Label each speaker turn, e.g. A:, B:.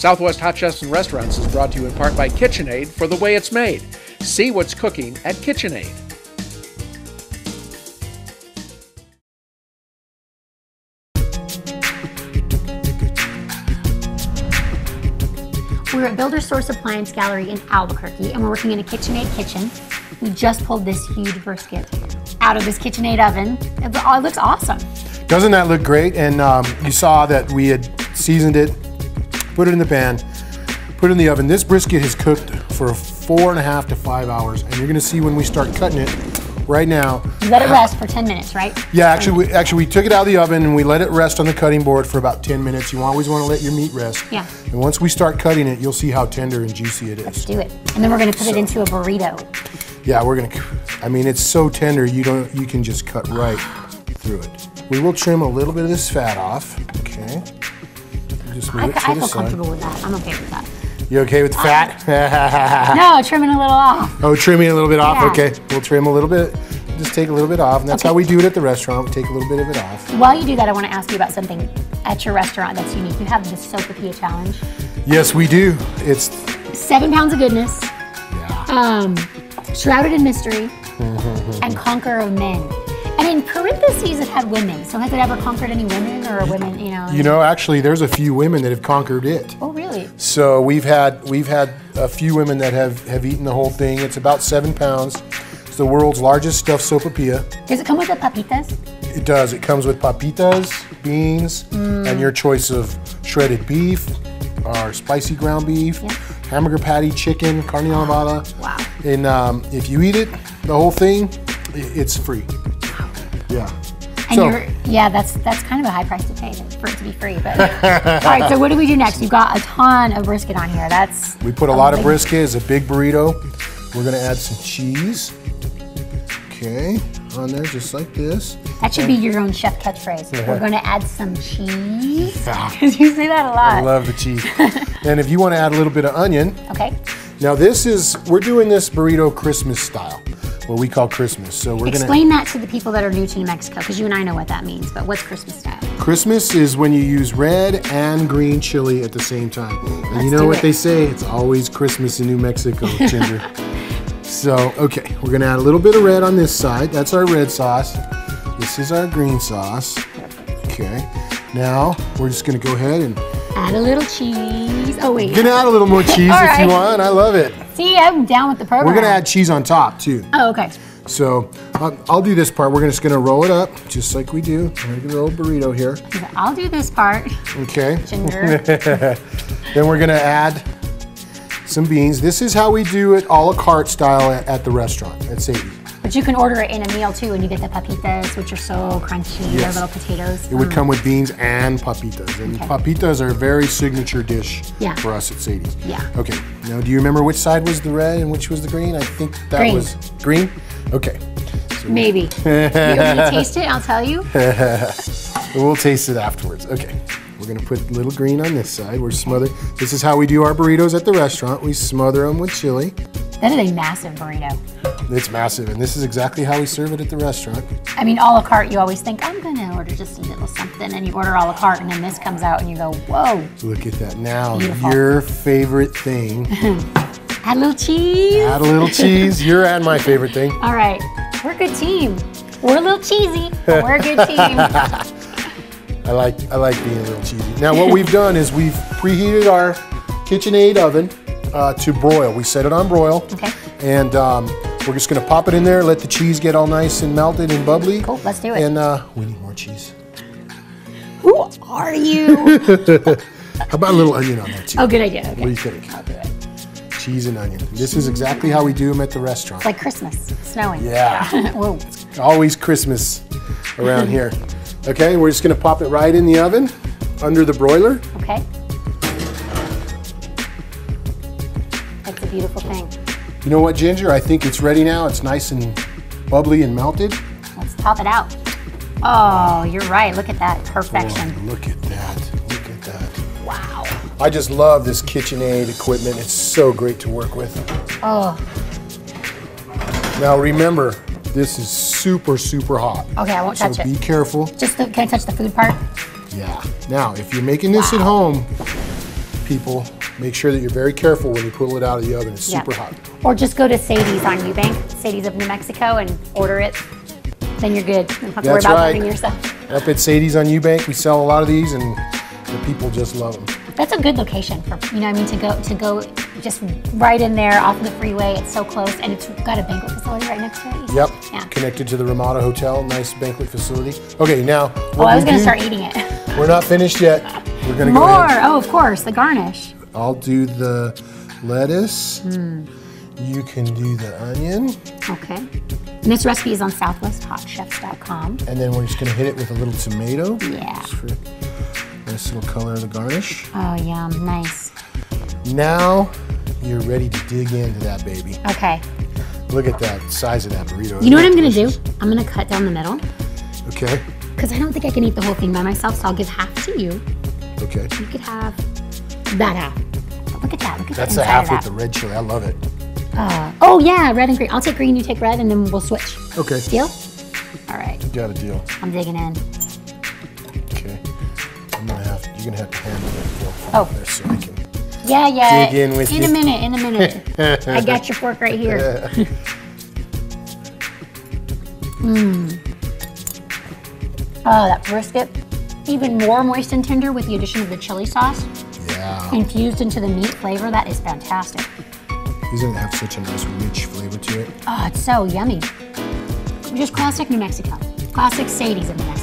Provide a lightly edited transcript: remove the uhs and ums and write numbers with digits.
A: Southwest Hot Chefs and Restaurants is brought to you in part by KitchenAid for the way it's made. See what's cooking at KitchenAid.
B: We're at Builder Source Appliance Gallery in Albuquerque, and we're working in a KitchenAid kitchen. We just pulled this huge brisket out of this KitchenAid oven. It looks awesome.
C: Doesn't that look great? And you saw that we had seasoned it, put it in the pan, put it in the oven. This brisket has cooked for 4.5 to 5 hours, and you're gonna see when we start cutting it right now.
B: You let it rest for 10 minutes, right?
C: Yeah, actually we took it out of the oven and we let it rest on the cutting board for about 10 minutes. You always wanna let your meat rest.
B: Yeah.
C: And once we start cutting it, you'll see how tender and juicy it is.
B: Let's do it. And then we're gonna put it into a burrito.
C: Yeah, I mean, it's so tender, you can just cut right through it. We will trim a little bit of this fat off, okay? Just move it to the side.
B: I feel comfortable with that. I'm okay with that.
C: You okay with the fat?
B: No, trimming a little off.
C: Oh, trimming a little bit off?
B: Yeah.
C: Okay, we'll trim a little bit. Just take a little bit off, and that's how we do it at the restaurant. We take a little bit of it off.
B: While you do that, I want to ask you about something at your restaurant that's unique. You have the Sopapilla Challenge.
C: Yes, we do. It's
B: 7 pounds of goodness.
C: Yeah.
B: Shrouded in mystery, and conqueror of men. And in parentheses, it had women. So has it ever conquered any women or women? You know,
C: actually, there's a few women that have conquered it.
B: Oh, really?
C: So we've had a few women that have eaten the whole thing. It's about 7 pounds. It's the world's largest stuffed sopapilla.
B: Does it come with the papitas?
C: It does. It comes with papitas, beans, and your choice of shredded beef, or spicy ground beef, hamburger patty, chicken, carne adovada.
B: Wow.
C: And if you eat it, the whole thing, it's free. Yeah.
B: And that's kind of a high price to pay for it to be free. But all right, so what do we do next? You've got a ton of brisket on here.
C: We put a lot of brisket. It's a big burrito. We're gonna add some cheese. Okay, on there just like this.
B: That should be your own chef catchphrase. We're gonna add some cheese. Because you say that a lot.
C: I love the cheese. And if you want to add a little bit of onion.
B: Okay.
C: Now we're doing this burrito Christmas style, what we call Christmas. So we're
B: Explain that to the people that are new to New Mexico, because you and I know what that means, but what's Christmas style?
C: Christmas is when you use red and green chili at the same time. And you know what they say, it's always Christmas in New Mexico, Ginger. So, okay, we're gonna add a little bit of red on this side. That's our red sauce. This is our green sauce. Okay, now we're just gonna go ahead and
B: add a little cheese. Oh wait.
C: You can add a little more cheese if you want. I love it.
B: See, I'm down with the program.
C: We're gonna add cheese on top too.
B: Oh, okay.
C: So I'll do this part. We're just gonna roll it up, just like we do. Regular old burrito here.
B: I'll do this part.
C: Okay.
B: Ginger.
C: Then we're gonna add some beans. This is how we do it, a la carte style at the restaurant at Sadie.
B: But you can order it in a meal too, and you get the papitas, which are so crunchy. Yes. They're little potatoes.
C: It would come with beans and papitas. And papitas are a very signature dish for us at Sadie's.
B: Yeah.
C: Okay, now do you remember which side was the red and which was the green? I think that was green? Okay. So
B: maybe. You want me to taste it? I'll tell you.
C: We'll taste it afterwards. Okay. We're gonna put a little green on this side. We're smothering. This is how we do our burritos at the restaurant. We smother them with chili.
B: That is a massive burrito.
C: It's massive, and this is exactly how we serve it at the restaurant.
B: I mean, a la carte, you always think, I'm gonna order just a little something, and you order a la carte, and then this comes out, and you go, whoa.
C: Look at that. Now, your favorite thing.
B: Add a little cheese.
C: Add a little cheese. You're adding my favorite thing.
B: All right, we're a good team. We're a little cheesy, but we're a good team.
C: I like being a little cheesy. Now what we've done is we've preheated our KitchenAid oven to broil. We set it on broil.
B: Okay.
C: And we're just gonna pop it in there, let the cheese get all nice and melted and bubbly.
B: Cool, let's do it.
C: And we need more cheese.
B: Who are you?
C: How about a little onion on that too?
B: Oh, good idea, okay.
C: What do you think?
B: I'll do it.
C: Cheese and onion. This is exactly how we do them at the restaurant.
B: It's like Christmas, snowing.
C: Yeah.
B: Whoa.
C: It's always Christmas around here. Okay, we're just gonna pop it right in the oven under the broiler.
B: Okay. That's a beautiful thing.
C: You know what, Ginger? I think it's ready now. It's nice and bubbly and melted.
B: Let's top it out. Oh, you're right. Look at that perfection.
C: Oh, look at that. Look at that.
B: Wow.
C: I just love this KitchenAid equipment. It's so great to work with.
B: Oh.
C: Now remember, this is super, super hot.
B: Okay, I won't touch it.
C: So be careful.
B: Can I touch the food part?
C: Yeah. Now, if you're making this at home, people, make sure that you're very careful when you pull it out of the oven. It's super hot.
B: Or just go to Sadie's on Eubank, Sadie's of New Mexico, and order it. Then you're good. You don't have to worry about burning yourself.
C: Up at Sadie's on Eubank, we sell a lot of these, and the people just love them.
B: That's a good location for, you know what I mean, to go just right in there off of the freeway. It's so close, and it's got a banquet facility right next to it.
C: Yep.
B: Yeah.
C: Connected to the Ramada Hotel, nice banquet facility. Okay, now.
B: I was going to start eating it.
C: We're not finished yet. We're going to go
B: More.
C: ahead.
B: Oh, of course, the garnish.
C: I'll do the lettuce. You can do the onion.
B: Okay. And this recipe is on southwesthotchefs.com.
C: And then we're just going to hit it with a little tomato.
B: Yeah.
C: Just for nice little color of the garnish.
B: Oh, yum. Nice.
C: Now you're ready to dig into that baby.
B: Okay.
C: Look at that size of that burrito.
B: You know what I'm going to do? I'm going to cut down the middle.
C: Okay.
B: Because I don't think I can eat the whole thing by myself, so I'll give half to you.
C: Okay.
B: You could have that half. Look at that. Look at
C: That's
B: the
C: the half with
B: that.
C: the red chili. I love it.
B: Oh, yeah, red and green. I'll take green, you take red, and then we'll switch.
C: Okay.
B: Deal? All right.
C: You got a deal.
B: I'm digging in.
C: Okay. You're gonna have to handle it.
B: Oh.
C: There so I can
B: Yeah.
C: dig in with you.
B: In a minute. I got your fork right here. Oh, that brisket, even more moist and tender with the addition of the chili sauce.
C: Yeah.
B: Infused into the meat flavor, that is fantastic.
C: Doesn't it have such a nice rich flavor to it?
B: Oh, it's so yummy. Just classic New Mexico. Classic Sadies of New Mexico.